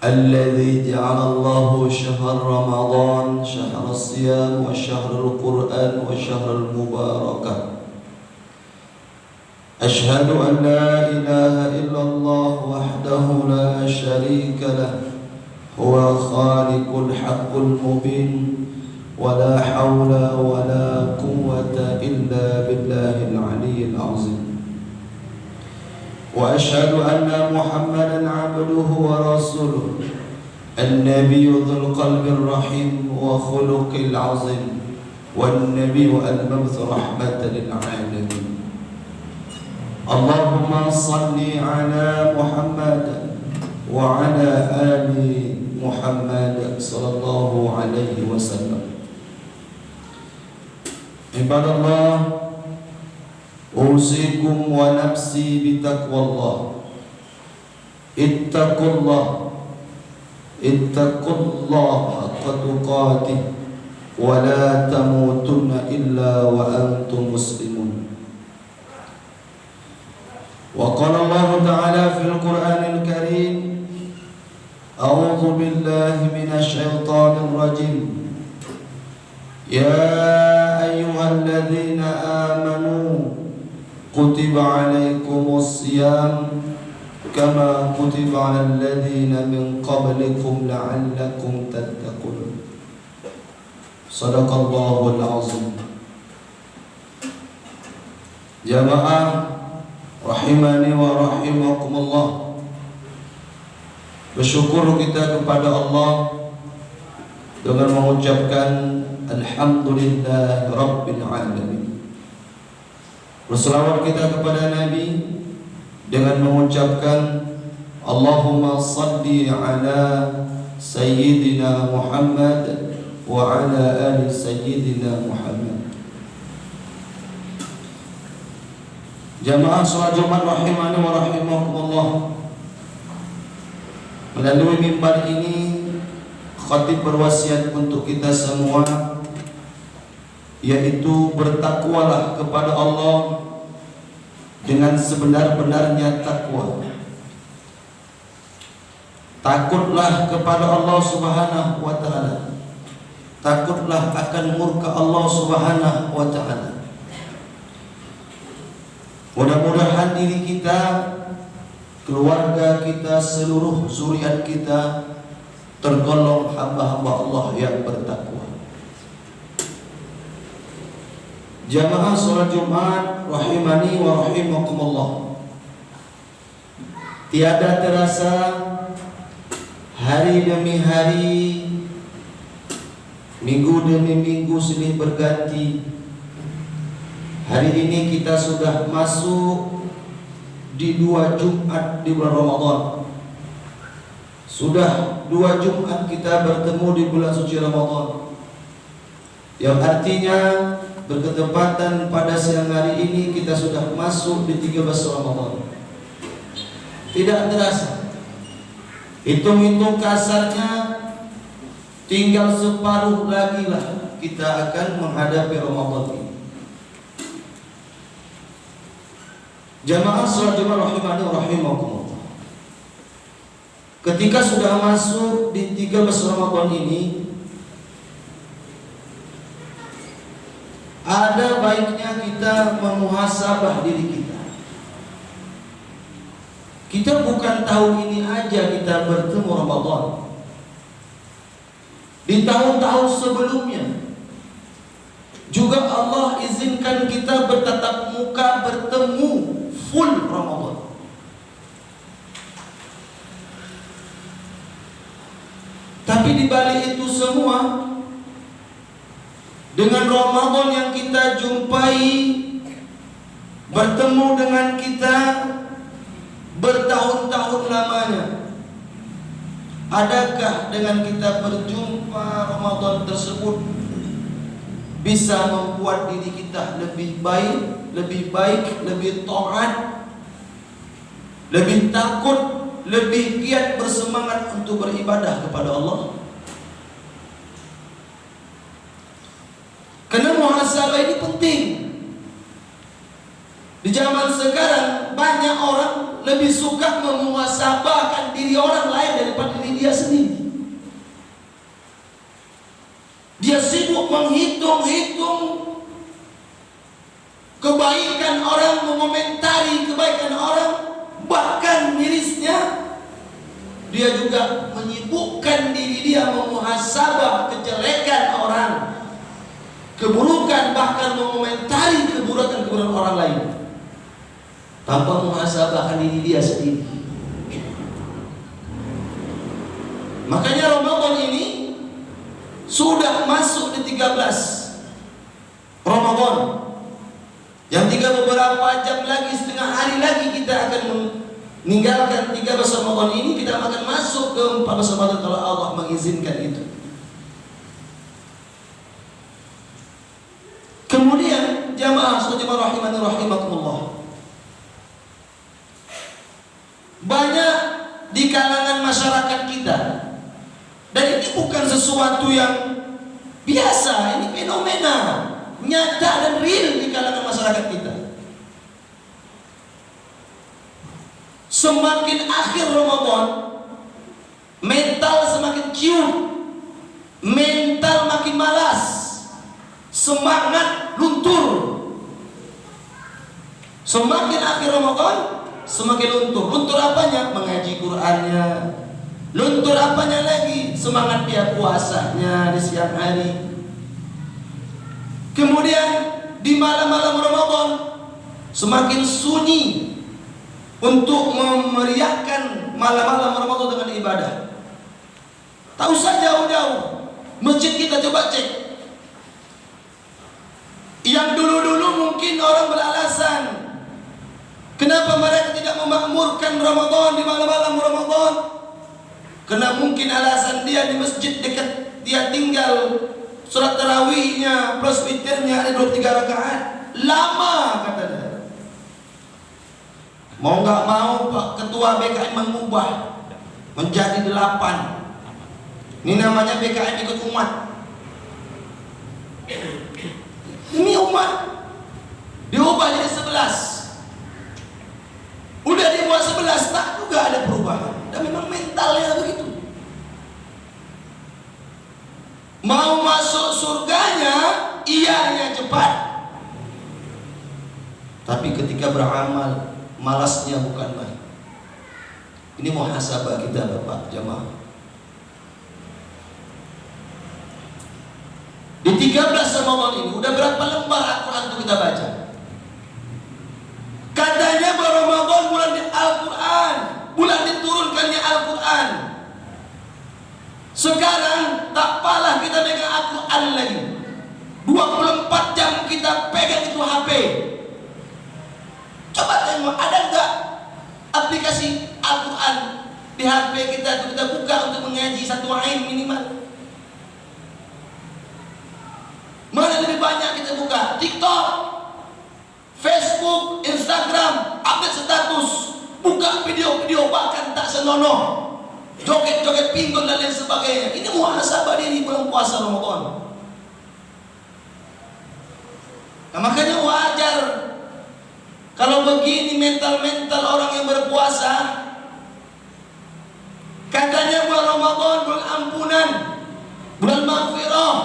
الذي جعل الله شهر رمضان شهر الصيام وشهر القرآن وشهر المباركة. أشهد أن لا إله إلا الله وحده لا شريك له هو خالق الحق المبين ولا حول ولا قوة إلا بالله العلي العظيم. وأشهد أن محمدا عبده ورسوله النبي ذو القلب الرحيم وخلق العظيم والنبي المبعوث رحمة للعالمين. اللهم صل على محمد وعلى آل محمد صلى الله عليه وسلم. عباد الله، أوصيكم ونفسي بتقوى الله. اتقوا الله حق تقاته ولا تموتن إلا وأنتم مسلمون. وقال الله تعالى في القرآن الكريم: أعوذ بالله من الشيطان الرجيم. يا أيها الذين آمنوا كتب عليكم الصيام كما كتب على الذين من قبلكم لعلكم تتقون. صدق الله العظيم. Jamaah rahimani wa rahimakumullah, bersyukur kita kepada Allah dengan mengucapkan alhamdulillah rabbil alamin. Berselawat kita kepada Nabi dengan mengucapkan Allahumma salli ala Sayyidina Muhammad wa ala ali Sayyidina Muhammad. Jamaah salat Jumat rahimani wa rahimakumullah, melalui mimbar ini khatib berwasiat untuk kita semua, yaitu bertakwalah kepada Allah dengan sebenar-benarnya takwa. Takutlah kepada Allah Subhanahu wa taala. Takutlah akan murka Allah Subhanahu wa taala. Mudah-mudahan diri kita, keluarga kita, seluruh zuriat kita tergolong hamba-hamba Allah yang bertakwa. Jamaah salat Jumat rahimani wa rahimakumullah, tiada terasa hari demi hari, minggu demi minggu silih berganti. Hari ini kita sudah masuk di 2 Jumat di bulan Ramadan. Sudah 2 Jumat kita bertemu di bulan suci Ramadan, yang artinya berketepatan pada siang hari ini kita sudah masuk di 13 Ramadan. Tidak terasa, hitung-hitung kasarnya tinggal separuh lagi lah kita akan menghadapi Ramadan ini. Jamaah salat Jumat rahimani wa rahimakumullah, ketika sudah masuk di 13 Ramadan ini, ada baiknya kita memuhasabah diri kita. Kita bukan tahun ini aja kita bertemu Ramadan. Di tahun-tahun sebelumnya juga Allah izinkan kita bertatap muka, bertemu full Ramadan. Tapi di balik itu semua, dengan Ramadan yang kita jumpai, bertemu dengan kita bertahun-tahun lamanya, adakah dengan kita berjumpa Ramadan tersebut bisa membuat diri kita lebih baik, lebih taat, lebih takut, lebih giat bersemangat untuk beribadah kepada Allah? Karena muhasabah ini penting. Di zaman sekarang banyak orang lebih suka memuhasabahkan diri orang lain daripada diri dia sendiri. Dia sibuk menghitung-hitung kebaikan orang, mengomentari kebaikan orang, bahkan mirisnya dia juga menyibukkan diri dia memuhasabah kejelekan orang, keburukan, bahkan mengomentari keburukan orang lain tanpa muhasabahkan diri dia sendiri. Makanya Ramadan ini sudah masuk di 13 Ramadan, yang tinggal beberapa jam lagi, setengah hari lagi kita akan meninggalkan 13 Ramadan ini. Kita akan masuk ke 14 Ramadan kalau Allah mengizinkan itu. Kemudian jamaah rahimani rahimakumullah, banyak di kalangan masyarakat kita, dan ini bukan sesuatu yang biasa, ini fenomena nyata dan real di kalangan masyarakat kita. Semakin akhir Ramadan, mental semakin ciut, mental makin malas, semangat luntur. Semakin akhir Ramadan, semakin luntur. Luntur apanya? Mengaji Qur'annya. Luntur apanya lagi? Semangat dia puasanya di siang hari. Kemudian di malam-malam Ramadan semakin sunyi untuk memeriahkan malam-malam Ramadan dengan ibadah. Tak usah jauh-jauh, masjid kita coba cek. Yang dulu-dulu mungkin orang beralasan kenapa mereka tidak memakmurkan Ramadan di malam-malam Ramadan, karena mungkin alasan dia di masjid dekat dia tinggal, surat tarawihnya plus witirnya ada 2-3 rakaat, lama katanya. Mau nggak mau Pak Ketua BKM mengubah menjadi 8. Ini namanya BKM ikut umat. Ini umat diubah jadi 11. Udah dibuat 11 tak juga ada perubahan. Dan memang mentalnya begitu. Mau masuk surganya, iyanya cepat. Tapi ketika beramal, malasnya bukan main. Ini muhasabah kita Bapak jamaah. Di 13 Ramadan ini udah berapa lembar Al-Quran itu kita baca? Katanya bahwa Ramadan bulan Al-Quran, bulan diturunkannya Al-Quran. Sekarang tak apalah kita pegang Al-Quran lagi. 24 jam kita pegang itu HP. Coba tengok ada enggak aplikasi Al-Quran di HP kita itu kita buka untuk mengaji satu ain minimal. Mana lebih banyak kita buka? TikTok, Facebook, Instagram, update status, buka video-video bahkan tak senonoh, joget-joget pinggul dan lain sebagainya. Ini muhasabah diri bulan puasa Ramadan. Nah, makanya wajar kalau begini mental-mental orang yang berpuasa. Katanya bulan Ramadan bulan ampunan, bulan maghfirah.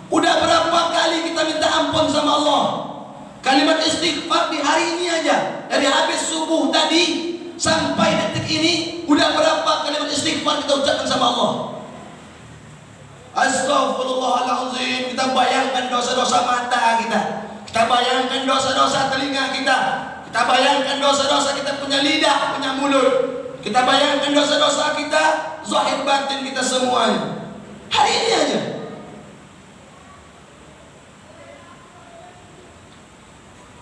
Udah berapa kali kita minta ampun sama Allah? Kalimat istighfar di hari ini aja, dari habis subuh tadi sampai detik ini, udah berapa kalimat istighfar kita ucapkan sama Allah? Astaghfirullahaladzim. Kita bayangkan dosa-dosa mata kita, kita bayangkan dosa-dosa telinga kita, kita bayangkan dosa-dosa kita punya lidah, punya mulut, kita bayangkan dosa-dosa kita, zahir batin kita semuanya. Hari ini aja.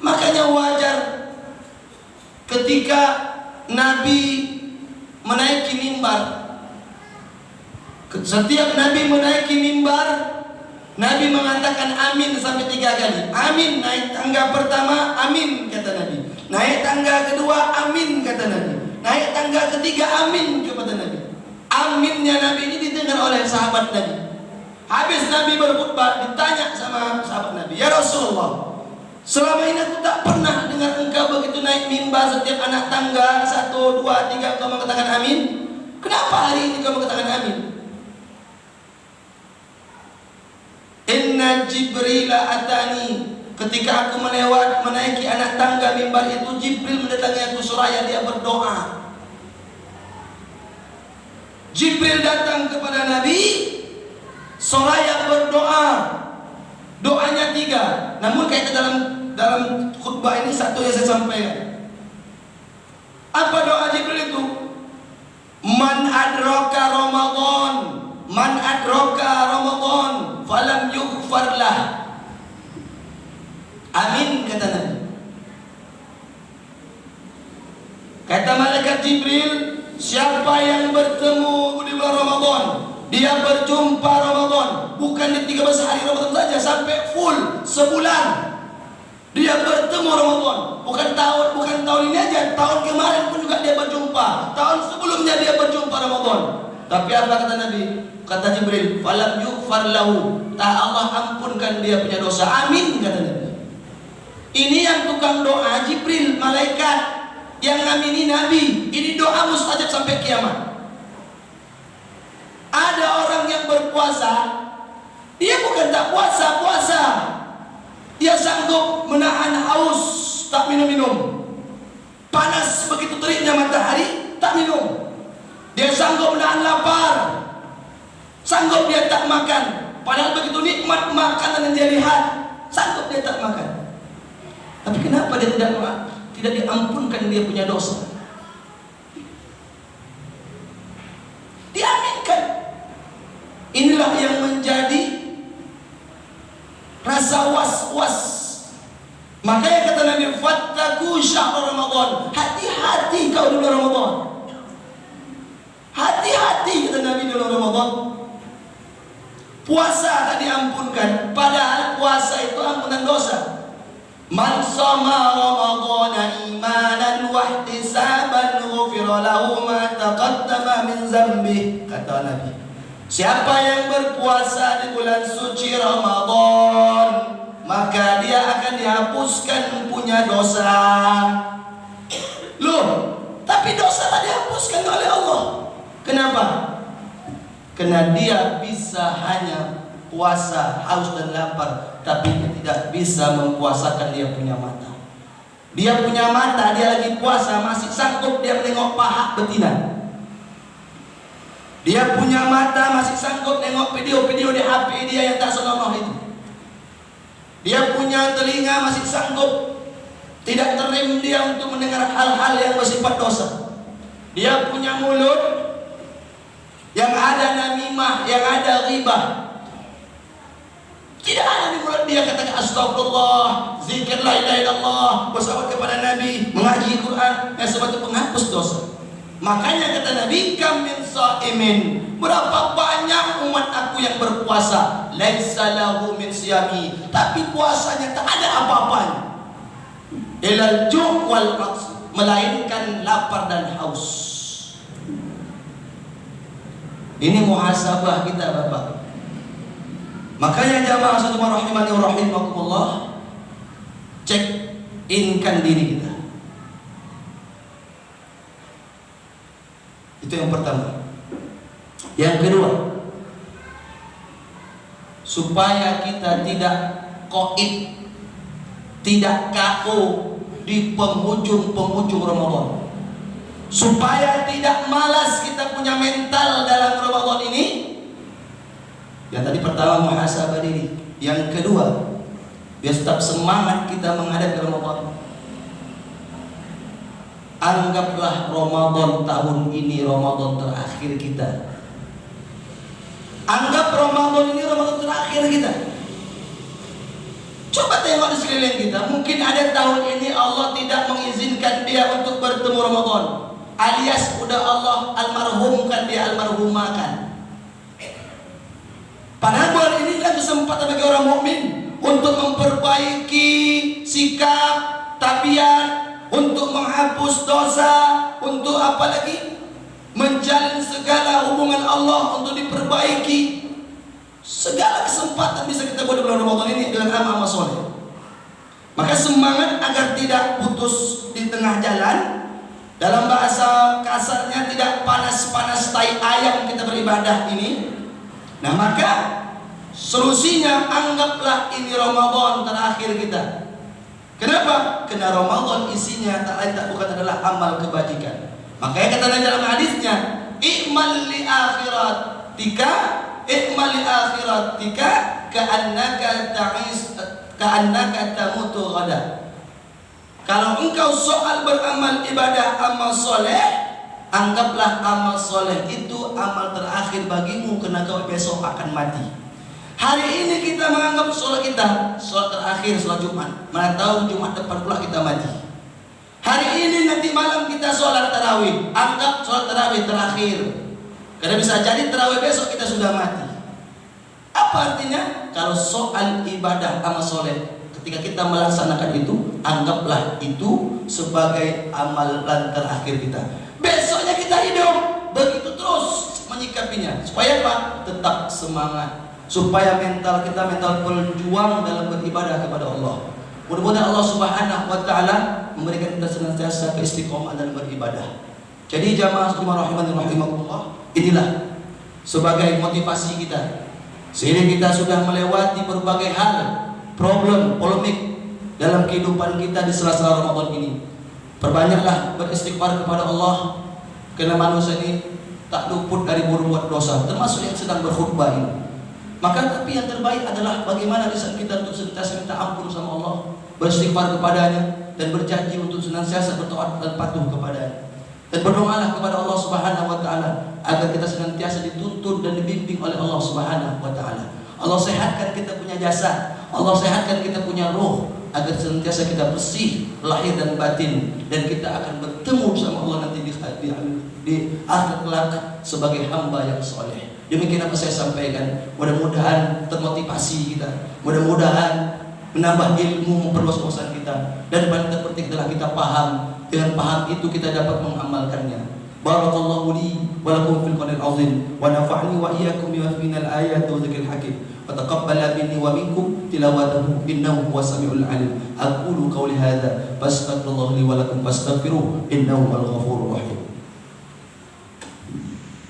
Makanya wajar ketika Nabi menaiki mimbar. Setiap Nabi menaiki mimbar, Nabi mengatakan amin sampai 3 kali. Amin, naik tangga pertama, amin kata Nabi. Naik tangga kedua, amin kata Nabi. Naik tangga ketiga, amin kepada Nabi. Aminnya Nabi ini didengar oleh sahabat Nabi. Habis Nabi berkhutbah, ditanya sama sahabat Nabi, ya Rasulullah, Selama ini aku tak pernah dengar engkau begitu naik mimbar setiap anak tangga 1, 2, 3 kau mengatakan amin. Kenapa hari ini kau mengatakan amin? Inna Jibril atani, ketika aku menaiki anak tangga mimbar itu, Jibril mendatangi aku. Suraya dia berdoa. Jibril datang kepada Nabi, Suraya berdoa. Doanya 3. Namun kaitan dalam khutbah ini satu yang saya sampaikan. Apa doa Jibril itu? Man adraka Ramadan falam yughfar lah. Amin, kata Nabi. Kata malaikat Jibril, siapa yang bertemu di bulan Ramadan, dia berjumpa Ramadan, bukan di 13 hari Ramadan saja, sampai full sebulan dia bertemu Ramadan. Bukan tahun ini aja, tahun kemarin pun juga dia berjumpa, tahun sebelumnya dia berjumpa Ramadan. Tapi apa kata Nabi? Kata Jibril, falam yughfar lahu, tak Allah ampunkan dia punya dosa. Amin, kata Nabi. Ini yang tukang doa Jibril, malaikat yang ngamini Nabi. Ini doa mustajab sampai kiamat. Ada orang yang berpuasa, dia bukan tak puasa. Dia sanggup menahan haus, tak minum-minum. Panas begitu teriknya matahari, tak minum. Dia sanggup menahan lapar, sanggup dia tak makan. Padahal begitu nikmat makanan yang dia lihat, sanggup dia tak makan. Tapi kenapa dia tidak diampunkan dia punya dosa? Diaminkan. Inilah yang menjadi rasa was-was. Makanya kata Nabi, fattaku syahr Ramadan. Hati-hati kau di bulan Ramadan. Hati-hati kata Nabi di bulan Ramadan. Puasa tak diampunkan, padahal puasa itu ampunan dosa. Man shoma Ramadhana imanan wa ihtisaban ghufira lahu ma taqaddama min dzambi, kata Nabi. Siapa yang berpuasa di bulan suci Ramadan, maka dia akan dihapuskan punya dosa. Loh, tapi dosa tak dihapuskan oleh Allah. Kenapa? Karena dia bisa hanya puasa haus dan lapar, tapi dia tidak bisa mempuasakan dia punya mata. Dia punya mata, dia lagi puasa, masih sanggup dia menengok paha betina. Dia punya mata, masih sanggup nengok video-video di HP dia yang tak senonoh itu. Dia punya telinga, masih sanggup, tidak terrem dia untuk mendengar hal-hal yang bersifat dosa. Dia punya mulut yang ada namimah, yang ada ghibah. Tidak ada di mulut dia katakan astagfirullah, zikir la ilaha illallah, bersalawat kepada Nabi, mengaji Quran, yang sebab itu penghapus dosa. Makanya kata Nabi, kam min shaimin, berapa banyak umat aku yang berpuasa, laisa lahu min siyami, tapi puasanya tak ada apa-apanya, ilal ju' wal ats, melainkan lapar dan haus. Ini muhasabah kita Bapak. Makanya jamaah sekalian rahimani wa rahimakumullah, cek inkan diri kita. Itu yang pertama. Yang kedua, supaya kita tidak qaid, tidak KO di penghujung Ramadan, supaya tidak malas kita punya mental dalam Ramadan ini. Yang tadi pertama muhasabah diri, yang kedua biar tetap semangat kita menghadapi Ramadan. Anggaplah Ramadan tahun ini Ramadan terakhir kita. Anggap Ramadan ini Ramadan terakhir kita. Coba tengok di sekeliling kita. Mungkin ada tahun ini Allah tidak mengizinkan dia untuk bertemu Ramadan, alias udah Allah almarhumkan dia, almarhumakan. Padahal bulan ini kan kesempatan bagi orang mukmin untuk memperbaiki sikap, tabiat, untuk menghapus dosa, untuk apa lagi? Menjalin segala hubungan Allah untuk diperbaiki. Segala kesempatan bisa kita buat di bulan Ramadan ini dengan amal soleh. Maka semangat agar tidak putus di tengah jalan. Dalam bahasa kasarnya tidak panas-panas tai ayam kita beribadah ini. Nah maka solusinya anggaplah ini Ramadan terakhir kita. Kenapa? Karena Ramadan isinya tak lain tak bukan adalah amal kebajikan. Makanya kata Nabi dalam hadisnya, i'mal li akhiratika, i'mal li akhiratika ka'annaka tamutu ghada. Kalau engkau soal beramal ibadah, amal soleh, anggaplah amal soleh itu amal terakhir bagimu, karena kau besok akan mati. Hari ini kita menganggap sholat kita sholat terakhir, sholat Jumat. Mana tahu Jumat depan pula kita mati. Hari ini nanti malam kita sholat tarawih, anggap sholat tarawih terakhir, karena bisa jadi tarawih besok kita sudah mati. Apa artinya? Kalau soal ibadah amal soleh, ketika kita melaksanakan itu, anggaplah itu sebagai amalan terakhir kita. Besoknya kita hidup, begitu terus menyikapinya. Supaya apa? Tetap semangat. Supaya mental kita mental berjuang dalam beribadah kepada Allah. Mudah-mudahan Allah Subhanahu wa taala memberikan kita senantiasa keistiqomahan dalam beribadah. Jadi jamaah rahimahullah, inilah sebagai motivasi kita. Sehingga kita sudah melewati berbagai hal, problem, polemik dalam kehidupan kita di sela-sela Ramadan ini. Perbanyaklah beristighfar kepada Allah, karena manusia ini tak luput dari berbuat dosa, termasuk yang sedang berkhutbah ini. Maka tapi yang terbaik adalah bagaimana lisan kita untuk senantiasa minta ampun sama Allah, beristighfar kepadanya, dan berjanji untuk senantiasa bertaat dan patuh kepadanya. Dan berdoalah kepada Allah Subhanahu wa taala agar kita senantiasa dituntun dan dibimbing oleh Allah Subhanahu wa taala. Allah sehatkan kita punya jasad, Allah sehatkan kita punya roh, agar senantiasa kita bersih lahir dan batin, dan kita akan bertemu sama Allah nanti di akhir kelak sebagai hamba yang soleh. Demikian apa saya sampaikan. Mudah-mudahan termotivasi kita, mudah-mudahan menambah ilmu, memperluas wawasan kita, dan paling terpenting adalah kita paham. Dengan paham itu kita dapat mengamalkannya. Barakallahu li wa lakum fil Qur'anil azim, wa nafa'ni wa iyyakum bima fihi minal ayati wa dzikril hakim. Wa taqabbala minni wa minkum tilawatahu innahu huwas samiul alim. Aqulu qawli hadza fastaghfirullaha li wa lakum fastaghfiruhu innahu huwal ghafurur rahim.